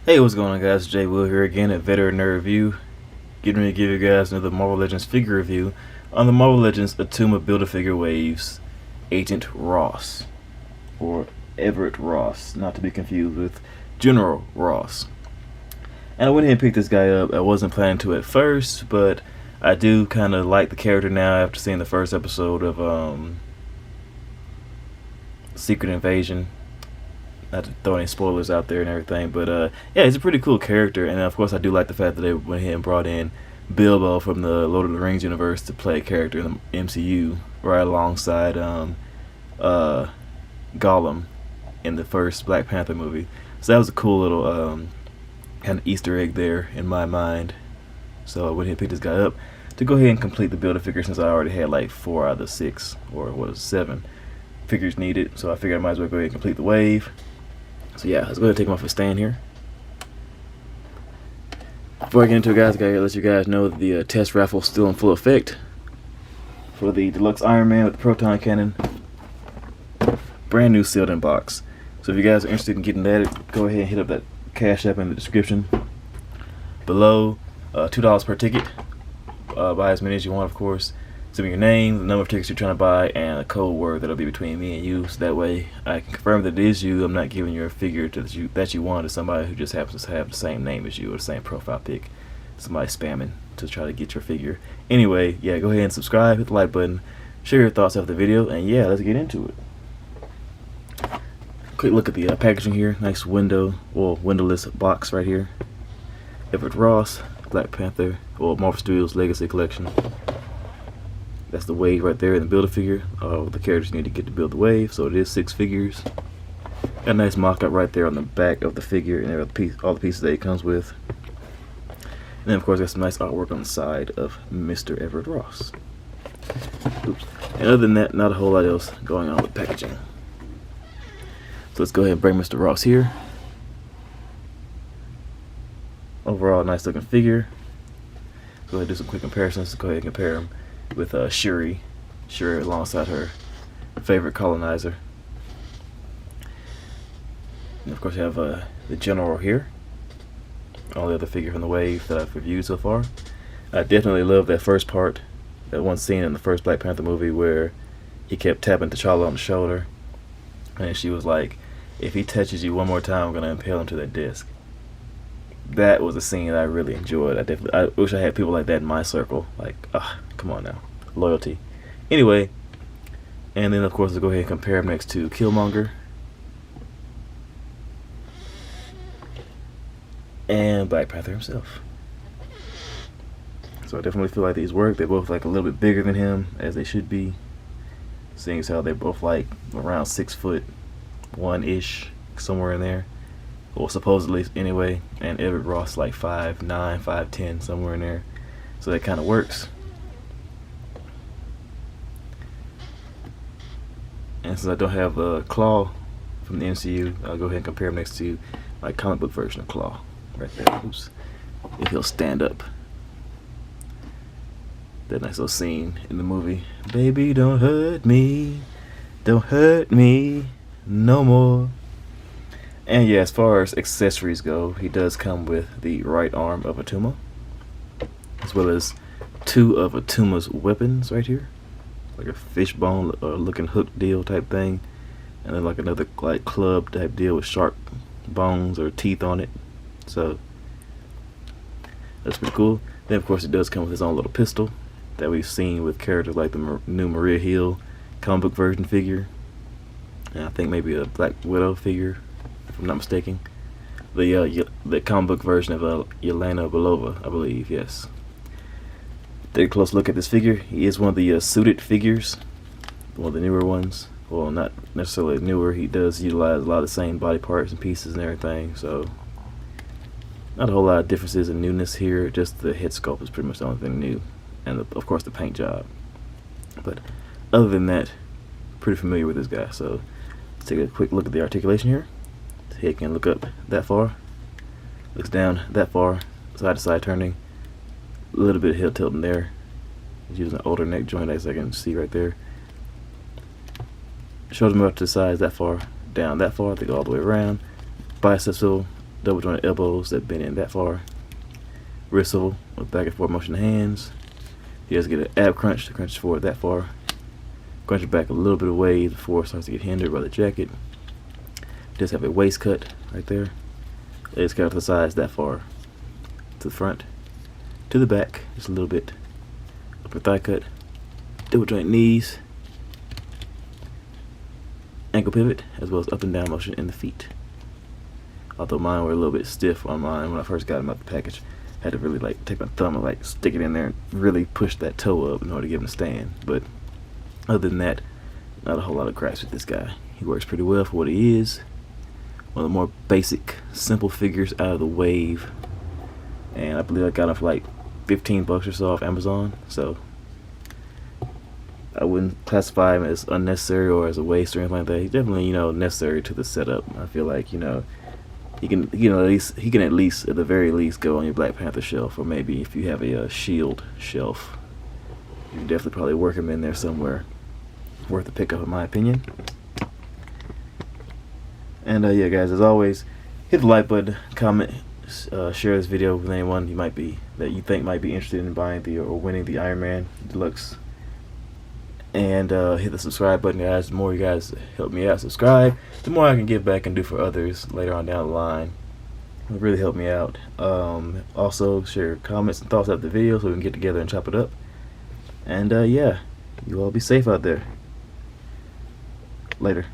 Hey, what's going on, guys? Jay Will here again at Veteran Nerd Review. Getting ready to give you guys another Marvel Legends figure review on the Marvel Legends Attuma Build-A-Figure Waves Agent Ross, or Everett Ross, not to be confused with General Ross. And I went ahead and picked this guy up. I wasn't planning to at first, but I do kind of like the character now after seeing the first episode of Secret Invasion. Not to throw any spoilers out there and everything, but yeah, he's a pretty cool character, and of course I do like the fact that they went ahead and brought in Bilbo from the Lord of the Rings universe to play a character in the MCU right alongside Gollum in the first Black Panther movie. So that was a cool little kind of Easter egg there in my mind. So I went ahead and picked this guy up to go ahead and complete the Build-A-Figure, since I already had like 4 out of the 6, or what was 7 figures needed. So I figured I might as well go ahead and complete the wave. So yeah, let's go ahead and take him off his stand here. Before I get into it, guys, I gotta let you guys know that the test raffle is still in full effect for the Deluxe Iron Man with the Proton Cannon. Brand new sealed in box. So if you guys are interested in getting that, go ahead and hit up that Cash App in the description below. $2 per ticket. Buy as many as you want, of course. Send me your name, the number of tickets you're trying to buy, and a code word that'll be between me and you, so that way I can confirm that it is you. I'm not giving your figure that you want to somebody who just happens to have the same name as you or the same profile pic. Somebody spamming to try to get your figure. Anyway, yeah, go ahead and subscribe, hit the like button, share your thoughts after the video, and yeah, let's get into it. Quick look at the packaging here. Nice windowless box right here. Everett Ross, Black Panther, or Marvel Studios Legacy Collection. That's the wave right there in the Build-A-Figure. The characters need to get to build the wave, so it is 6 figures. Got a nice mock-up right there on the back of the figure, and all the pieces that it comes with. And then, of course, got some nice artwork on the side of Mr. Everett Ross. Oops. And other than that, not a whole lot else going on with packaging. So let's go ahead and bring Mr. Ross here. Overall, nice looking figure. Let's go ahead and do some quick comparisons. Let's go ahead and compare him with Shuri alongside her favorite colonizer. And of course you have the General here, only other figure from the wave that I've reviewed so far. I definitely love that first part, that one scene in the first Black Panther movie where he kept tapping T'Challa on the shoulder, and she was like, if he touches you one more time, I'm going to impale him to that disc. That was a scene that I really enjoyed. I wish I had people like that in my circle. Like, come on now, loyalty. Anyway, and then of course let's go ahead and compare him next to Killmonger and Black Panther himself. So I definitely feel like these work. They're both like a little bit bigger than him, as they should be, seeing as how they're both like around 6'1" somewhere in there. Well, supposedly anyway, and Everett Ross like 5'9", 5'10", somewhere in there. So that kind of works. And since I don't have Claw from the MCU, I'll go ahead and compare him next to my comic book version of Claw, right there. Oops. If he'll stand up. That nice little scene in the movie. Baby, don't hurt me no more. And yeah, as far as accessories go, he does come with the right arm of Attuma, as well as 2 of Attuma's weapons right here, like a fishbone looking hook deal type thing, and then like another like club type deal with shark bones or teeth on it. So that's pretty cool. Then of course it does come with his own little pistol that we've seen with characters like the new Maria Hill comic book version figure, and I think maybe a Black Widow figure, if I'm not mistaken. The comic book version of Yelena Belova, I believe, yes. Take a close look at this figure. He is one of the suited figures, one of the newer ones. Well, not necessarily newer. He does utilize a lot of the same body parts and pieces and everything, so not a whole lot of differences in newness here. Just the head sculpt is pretty much the only thing new, and of course the paint job. But other than that, pretty familiar with this guy. So let's take a quick look at the articulation here. He can look up that far, looks down that far, side to side turning, a little bit of heel tilting there. He's using an older neck joint, as I can see right there. Shoulders him up to the sides that far, down that far, I think all the way around. Bicep swivel, double jointed elbows that bend in that far. Wrist swivel with back and forth motion of hands. He does get an ab crunch to crunch forward that far. Crunch it back a little bit away before it starts to get hindered by the jacket. Does have a waist cut right there. Legs cut off the sides that far. To the front. To the back, just a little bit. Upper thigh cut. Double joint knees. Ankle pivot, as well as up and down motion in the feet. Although mine were a little bit stiff on mine when I first got them out the package. I had to really like take my thumb and like stick it in there and really push that toe up in order to give him a stand. But other than that, not a whole lot of gripes with this guy. He works pretty well for what he is. One of the more basic, simple figures out of the wave. And I believe I got him for like $15 or so off Amazon. So I wouldn't classify him as unnecessary or as a waste or anything like that. He's definitely, necessary to the setup. I feel like, he can at least at the very least go on your Black Panther shelf, or maybe if you have a Shield shelf, you can definitely probably work him in there somewhere. Worth the pickup in my opinion. And yeah, guys, as always, hit the like button, comment, share this video with anyone that you think might be interested in buying or winning the Iron Man Deluxe. And hit the subscribe button, guys. The more you guys help me out, subscribe, the more I can give back and do for others later on down the line. It really help me out. Also, share comments and thoughts after the video so we can get together and chop it up. And yeah, you all be safe out there. Later.